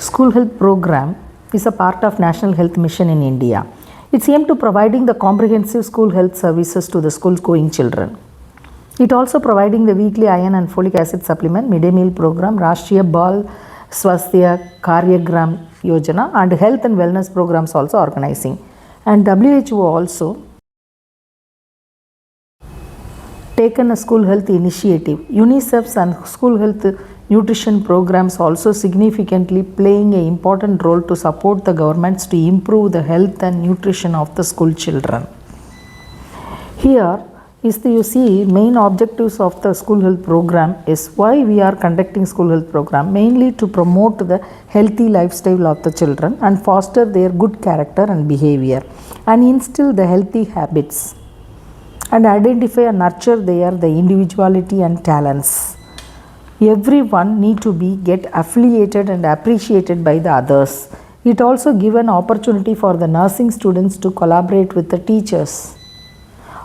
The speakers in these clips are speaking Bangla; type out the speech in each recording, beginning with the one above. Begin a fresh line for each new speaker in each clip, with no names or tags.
School Health Program is a part of National Health Mission in India. It's aimed to providing the comprehensive school health services to the school-going children. It also providing the weekly iron and folic acid supplement, midday meal program, Rashtriya Bal Swasthya Karyagram Yojana, and health and wellness programs also organizing. And WHO also taken a school health initiative. UNICEF's and school health nutrition programs also significantly playing an important role to support the governments to improve the health and nutrition of the school children. Here is the main objectives of the school health program is why we are conducting school health program, mainly to promote the healthy lifestyle of the children and foster their good character and behavior and instill the healthy habits and identify and nurture the individuality and talents. Everyone need to be get affiliated and appreciated by the others. It also give an opportunity for the nursing students to collaborate with the teachers.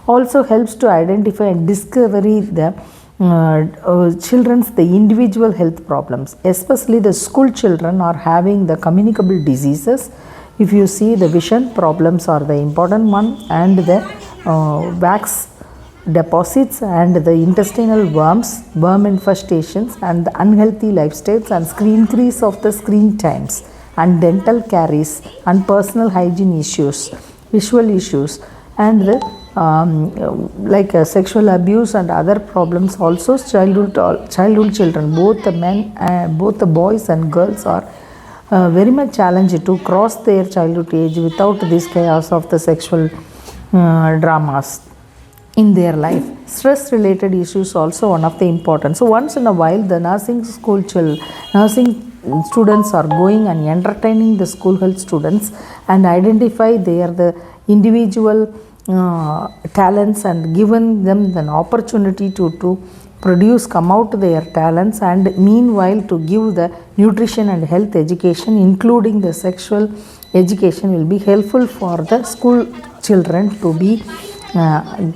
Also helps to identify and discover the children's the individual health problems, especially the school children are having the communicable diseases. If you see, the vision problems are the important one, and the wax deposits and the intestinal worms, worm infestations, and the unhealthy lifestyles and increase of the screen times and dental caries and personal hygiene issues, visual issues, and the sexual abuse and other problems. Also childhood children, both the men both the boys and girls are very much challenged to cross their childhood age without this chaos of the sexual dramas in their life. Stress related issues also one of the important. So once in a while the nursing students are going and entertaining the school health students and identify the individual talents and given them an opportunity to come out their talents, and meanwhile to give the nutrition and health education including the sexual education will be helpful for the school children to be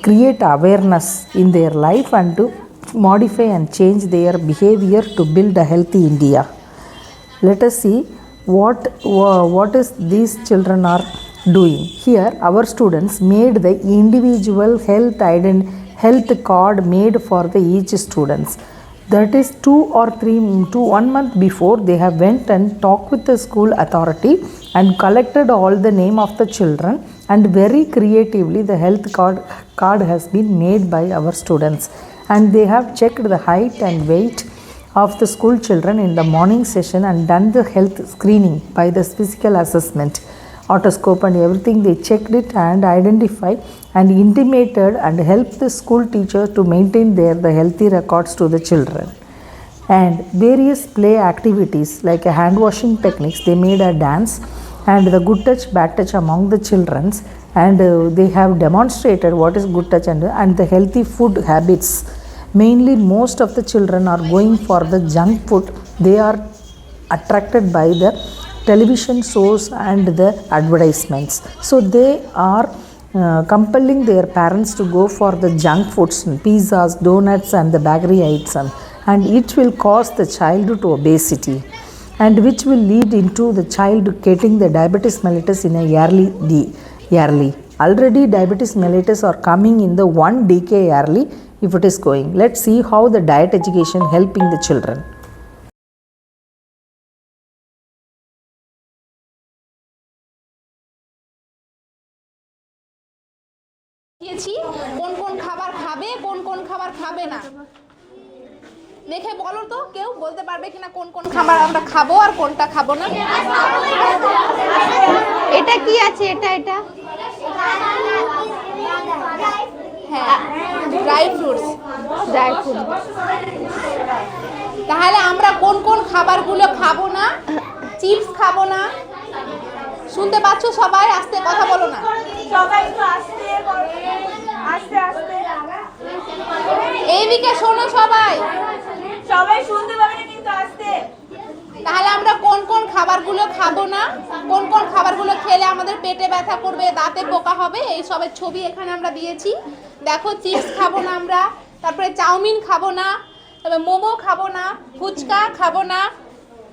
create awareness in their life and to modify and change their behavior to build a healthy India. Let us see what is these children are doing. Here our students made the individual health card made for the each students. That is 1 month before they have went and talked with the school authority and collected all the name of the children, and very creatively the health card has been made by our students, and they have checked the height and weight of the school children in the morning session and done the health screening by the physical assessment, otoscope and everything. They checked it and identified and intimated and helped the school teacher to maintain the healthy records to the children. And various play activities like a hand washing techniques, they made a dance and the good touch bad touch among the children, and they have demonstrated what is good touch and the healthy food habits. Mainly most of the children are going for the junk food. They are attracted by the television shows and the advertisements, so they are compelling their parents to go for the junk foods, pizzas, donuts and the bakery items, and it will cause the child to obesity, and which will lead into the child getting the diabetes mellitus in a yearly. Already diabetes mellitus are coming in the 1 decade yearly if it is going. Let's see how the diet education helping the children.
কোন কোন খাবার খাবে কোন খাবার খাবে না দেখে বলো তো, কেউ বলতে পারবে কিনা কোন কোন খাবার আমরা খাবো আর কোনটা খাবো না? এটা কি আছে? এটা হ্যাঁ, ড্রাই ফ্রুটস। তাহলে আমরা কোন কোন খাবারগুলো খাবো না? চিপস খাবো না। শুনতে পাচ্ছ সবাই? আস্তে কথা বলো না সবাই, একটু আস্তে এইদিকে শোনো সবাই শুনতে পাবে না কিন্তু আস্তে। তাহলে আমরা কোন কোন খাবারগুলো খাবো না, কোন কোন খাবারগুলো খেলে আমাদের পেটে ব্যথা করবে, দাঁতে পোকা হবে, এই সবের ছবি এখানে আমরা দিয়েছি। দেখো, চিপস খাবো না আমরা, তারপরে চাউমিন খাবো না, তারপরে মোমো খাবো না, ফুচকা খাবো না,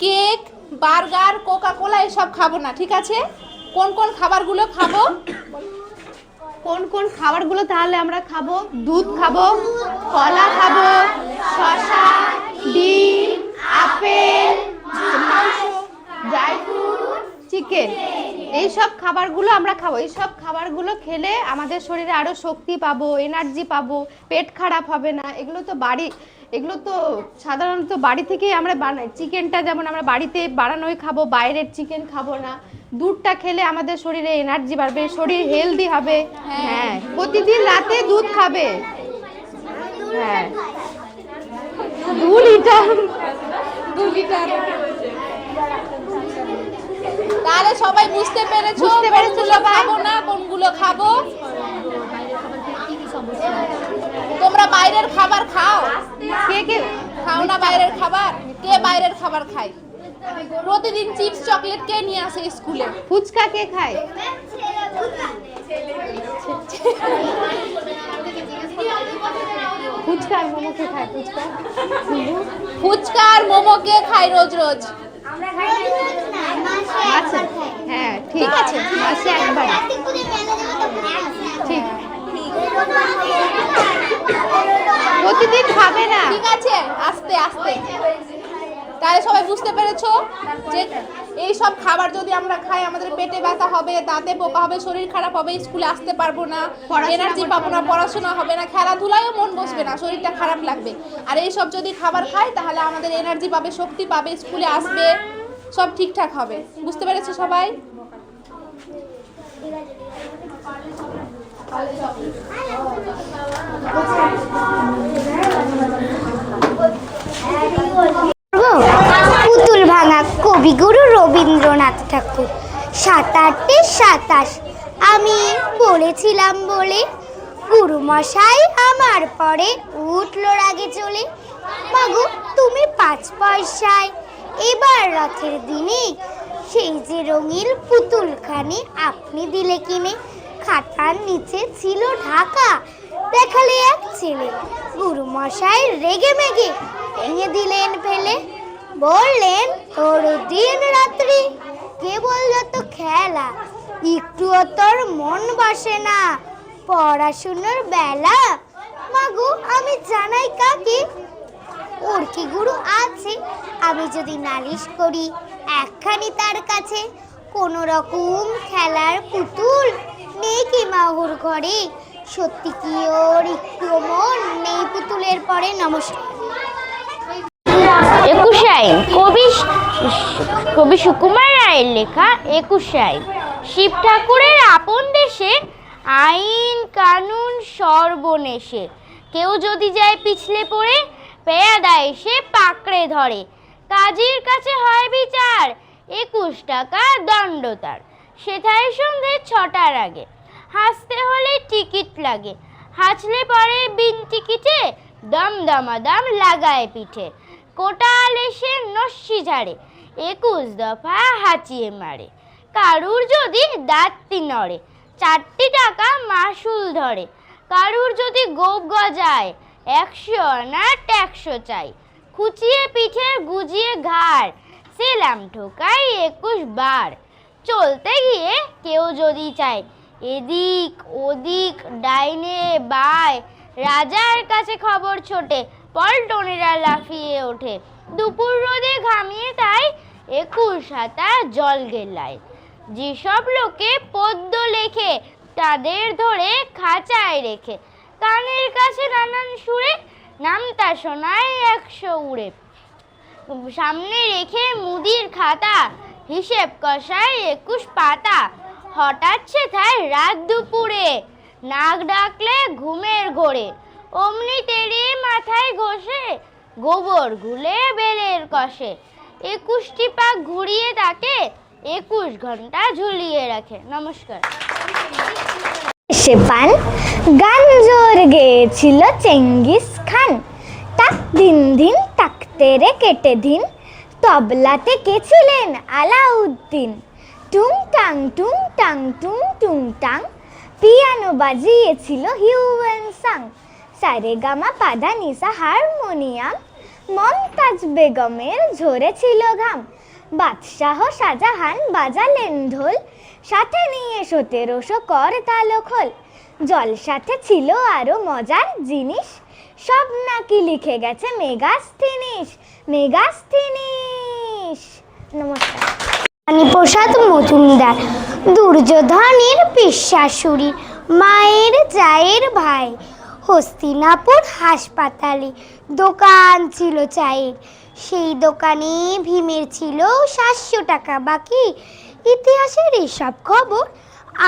কেক, বার্গার, কোকা কোলা এসব খাবো না, ঠিক আছে? কোন কোন খাবারগুলো খাবো? কোন কোন খাবারগুলো তাহলে আমরা খাবো? দুধ খাবো, কলা খাবো, শসা, ডিম, আপেল, মাংস, ড্রাই ফ্রুট, চিকেন, এইসব খাবারগুলো আমরা খাবো। এইসব খাবারগুলো খেলে আমাদের শরীরে আরো শক্তি পাবো, এনার্জি পাবো, পেট খারাপ হবে না। এগুলো তো সাধারণত বাড়ি থেকেই আমরা বানাই। চিকেনটা যেমন আমরা বাড়িতে বানানোই খাবো, বাইরের চিকেন খাবো না। দুধটা খেলে আমাদের শরীরে এনার্জি বাড়বে, শরীর হেলদি হবে। হ্যাঁ, প্রতিদিন রাতে দুধ খাবে। হ্যাঁ, 2 লিটার। তাহলে সবাই বুঝতে পেরেছো খাবো না, কোনগুলো খাবো? তোমরা বাইরের খাবার খাও? কে খাও না বাইরের খাবার? কে বাইরের খাবার খায়? প্রতিদিন চিপস চকলেট কে নিয়ে আসে স্কুলে? ফুচকা কে খায়? ফুচকা আর মোমো কে খায়? ফুচকা আর মোমো কে খায় রোজ রোজ? আচ্ছা, হ্যাঁ ঠিক আছে, মাসে একবার। ঠিক, প্রতিদিন খাবে না, ঠিক আছে? আস্তে আস্তে। তাহলে সবাই বুঝতে পেরেছো যে এই সব খাবার যদি আমরা খাই আমাদের পেটে ব্যথা হবে, দাঁতে পোকা হবে, শরীর খারাপ হবে, স্কুলে আসতে পারবো না, এনার্জি পাবো না, পড়াশোনা হবে না, খেলাধুলায়ও মন বসবে না, শরীরটা খারাপ লাগবে। আর এই সব যদি খাবার খাই তাহলে আমাদের এনার্জি পাবে, শক্তি পাবে, স্কুলে আসবে, সব ঠিকঠাক হবে। বুঝতে পেরেছো সবাই?
পুতুল ভাঙা কবিগুরু রবীন্দ্রনাথ ঠাকুর। 7-8-27 আমি পড়েছিলাম বলে গুরুমশাই আমার পরে উঠলো রাগে চলে। মাগো তুমি 5 পয়সায় এবার রথের দিনে সেই যে রঙিন পুতুলখানি আপনি দিলে কিনে। খাতার নিচে ছিল ঢাকা, দেখালে এক ছেলে। গুরুমশাই রেগে মেগে ভেঙে দিলেন ফেলে। বললেন তোর দিন রাত্রি কেবল যত খেলা, একটুও তোর মন বসে না পড়াশুনোর বেলা। মাগো আমি জানাই কাকে, ওর কি গুরু আছে? আমি যদি নালিশ করি একখানি তার কাছে। কোন রকম খেলার পুতুল নেই কি মাহুর ঘরে? সত্যি কি ওর একটু মন নেই পুতুলের পরে? নমস্কার।
21 আইন কবি সুকুমার রায়ের লেখা 21 আইন। শিব ঠাকুরের আপন দেশে আইন কানুন সর্বনেশে। কেউ যদি যায় পিছলে পড়ে পেয়াদা এসে পাকড়ে ধরে। কাজীর কাছে হয় বিচার 21 টাকা দণ্ড তার। সেথায় সন্ধে 6টার আগে হাসতে হলে টিকিট লাগে। হাসলে পরে বিন টিকিটে দম দামাদাম লাগায় পিঠে। কোটাল এসে নস্যি ঝাড়ে 21 দফা হাঁচিয়ে মারে। কারুর যদি দাঁতটি নড়ে 4টি টাকা মাসুল ধরে। কারুর যদি গোপ গজায় 100 আনা ট্যাক্স চাই। খুচিয়ে পিঠে গুজিয়ে ঘাড় সেলাম ঠোকাই 21 বার। চলতে গিয়ে কেউ যদি চায় এদিক ওদিক ডাইনে বায়, রাজার কাছে খবর ছোটে পল্টনেরা লাফিয়ে ওঠে। দুপুর রোদে ঘামিয়ে তাই 21 হাতা জল গেলায়। যেসব লোকে পদ্য লেখে তাদের ধরে খাঁচায় রেখে। কানের কাছে নানান সুরে নামতা শোনায় 100 উড়ে। সামনে রেখে মুদির খাতা হিসেব কষায় 21 পাতা। হঠাৎ সেথায় রাত দুপুরে নাক ডাকলে ঘুমের ঘোরে। অমনি তেড়িয়ে মাথায় ঘষে গোবর গুলে বেলের কষে। 21টি পাক ঘুরিয়ে তাকে 21 ঘন্টা ঝুলিয়ে রাখে। নমস্কার।
সে পান গান জোর গেয়েছিল চেঙ্গিস খান। তাক দিন দিন তাকতে রে কেটে দিন, তবলাতে কে ছিলেন আলাউদ্দিন। টুং টাং টুং টাং টুং টুং টাং, পিয়ানো বাজিয়েছিল হিউয়েন সাং। সারে গামা পাধা নিসা হারমোনিয়াম, মমতাজ বেগমের ঝরেছিল ঘাম। বাদশাহ শাহজাহান বাজালেন ঢোল, সাথে নিয়ে 1700 কর তালো খোল। জলসাতে ছিল আরো মজার জিনিস, সব নাকি লিখে গেছে মেগাস্থিনিস, মেগাস্থিনিস। নমস্কার। রানীপ্রসাদ মজুমদার দুর্যোধনের পিশাশুড়ি, মায়ের জায়ের ভাই। হস্তিনাপুর হাসপাতালে দোকান ছিল চায়ের, সেই দোকানে ভীমের ছিল 700 টাকা বাকি। ইতিহাসের এসব খবর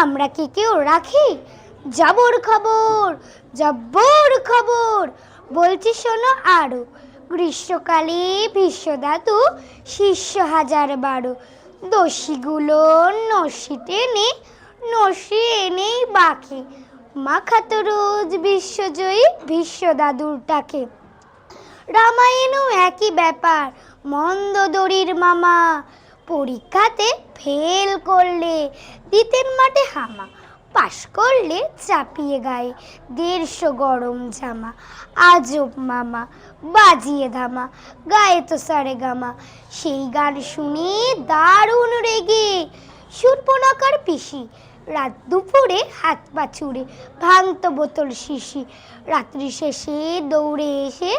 আমরা কি কেউ রাখি? জবর খবর, জব্বর খবর বলছি শোনো আরো। গ্রীষ্মকালে ভীষ্মদাতু শিষ্য 1012, দোষীগুলো নসি টেনে, নসি এনেই বাকি। মাখাতো রোজ বিশ্বজয়ী ভীষ্মদাদুর টাকে। রামায়ণও একই ব্যাপার, মন্দোদরির মামা পরীক্ষাতে ফেল করলে দিতেন মাঠে হামা, পাশ করলে চাপিয়ে গায়ে 150 গরম জামা। আজব মামা বাজিয়ে ধামা, গায়ে তো সারে গামা। সেই গান শুনে দারুণ রেগে শূর্পণখার পিসি রাত দুপুরে হাত পা ছুড়ে ভাঙত বোতল শিশি। রাত্রি শেষে দৌড়ে এসে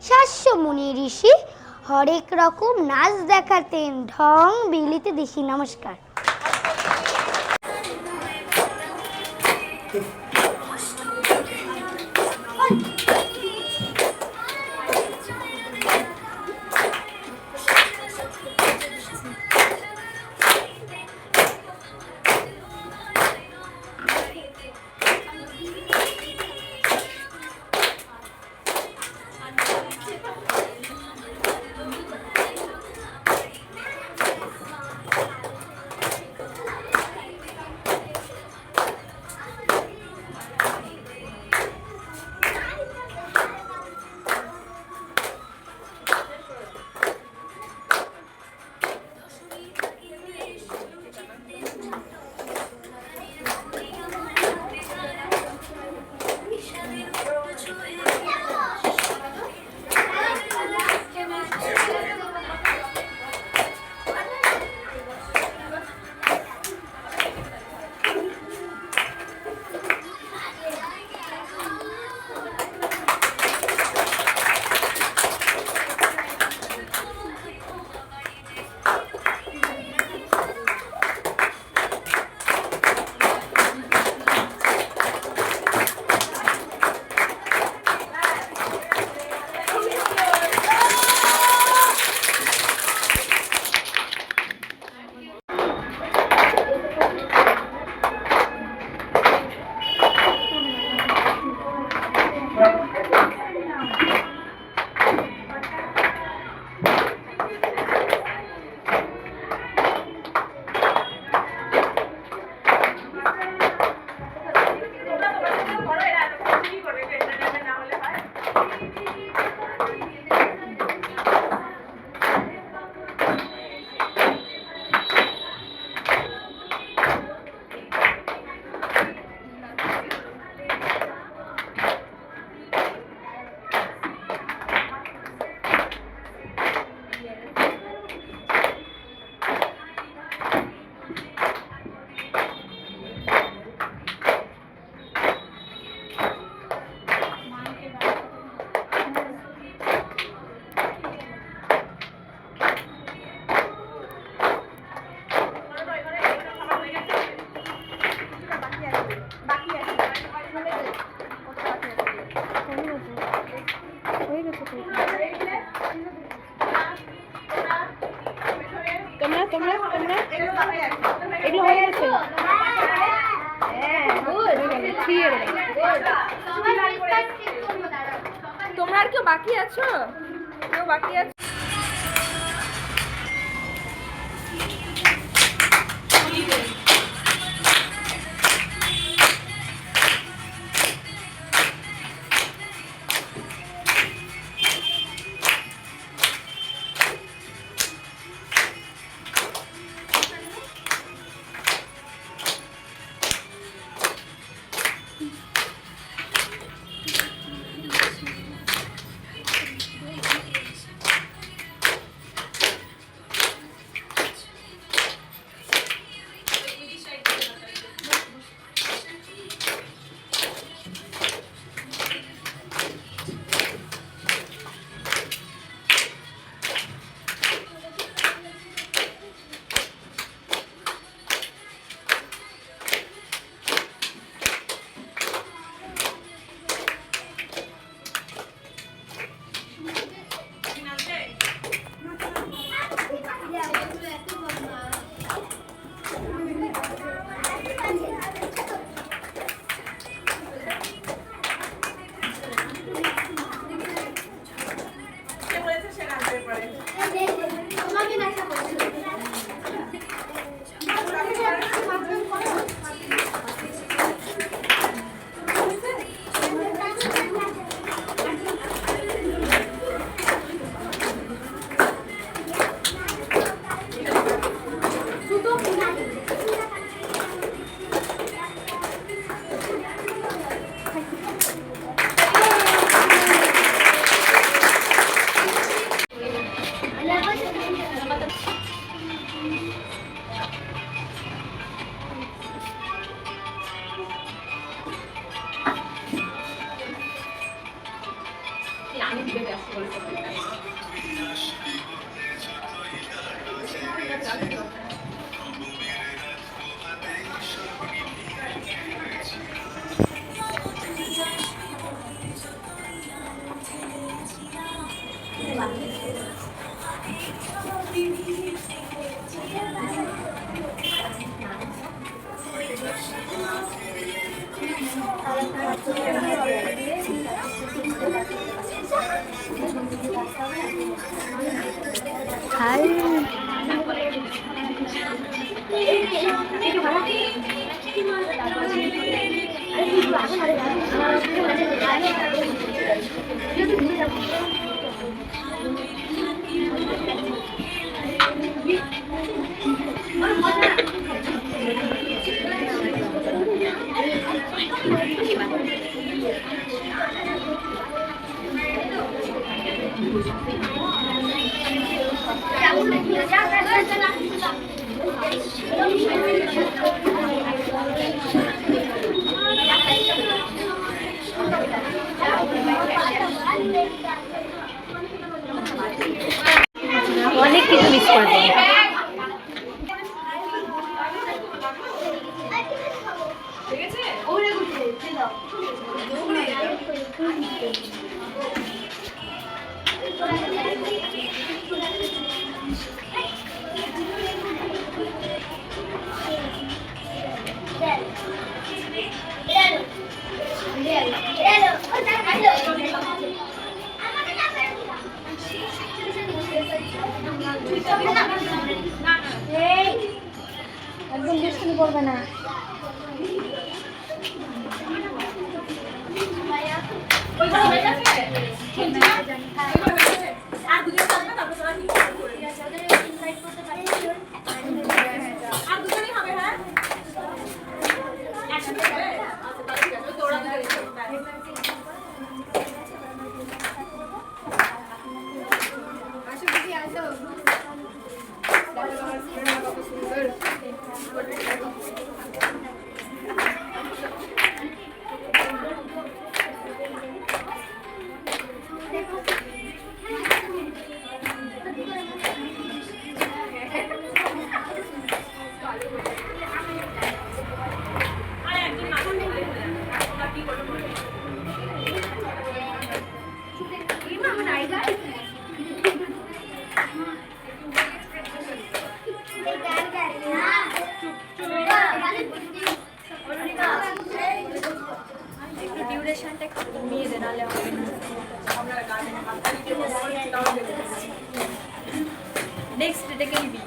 700 মুনি ঋষি হরেক রকম নাচ দেখাতেন, ঢং বিলিতে দেশি। নমস্কার।
তোমরা আর কেউ বাকি আছো? কেউ বাকি আছে?
অনেক কিছু মিস করে দিই।
একদম দুষ্টুমি করবে না।
নেক্সট এটাকে নিবি।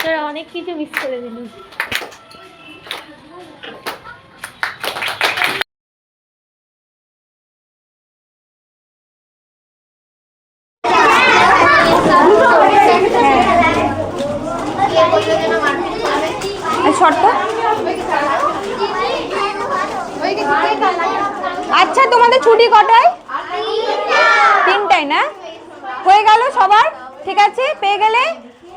তোরা অনেক কিছু মিস করে দিলি।
শর্ত আচ্ছা, তোমাদের ছুটি কটায়? 3টায় না? হয়ে গেল সবার? ঠিক আছে, পেয়ে গেলে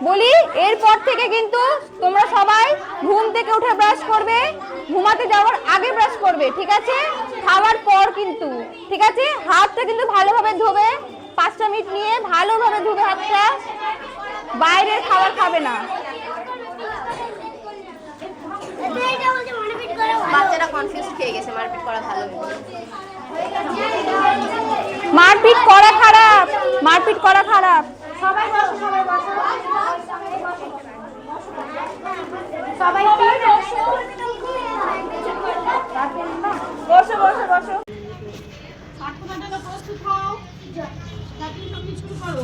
বলি এরপর থেকে কিন্তু তোমরা সবাই ঘুম থেকে উঠে ব্রাশ করবে, ঘুমাতে যাওয়ার আগে ব্রাশ করবে, ঠিক আছে? খাওয়ার পর কিন্তু, ঠিক আছে? হাতটা কিন্তু ভালোভাবে ধোবে, 5টা মিনিট নিয়ে ভালোভাবে ধুবে হাতটা, বাইরের খাবার খাবে না।
বাচ্চারা কনফিউজ খেয়ে গেছে, মারপিট করা ভালো।
মারপিট করা খারাপ, মারপিট করা খারাপ। সবাই বসো, সবাই বসো, সবাই বসো বসো বসো। প্রস্তুত হও। জাতীয় সঙ্গীত শুরু করো।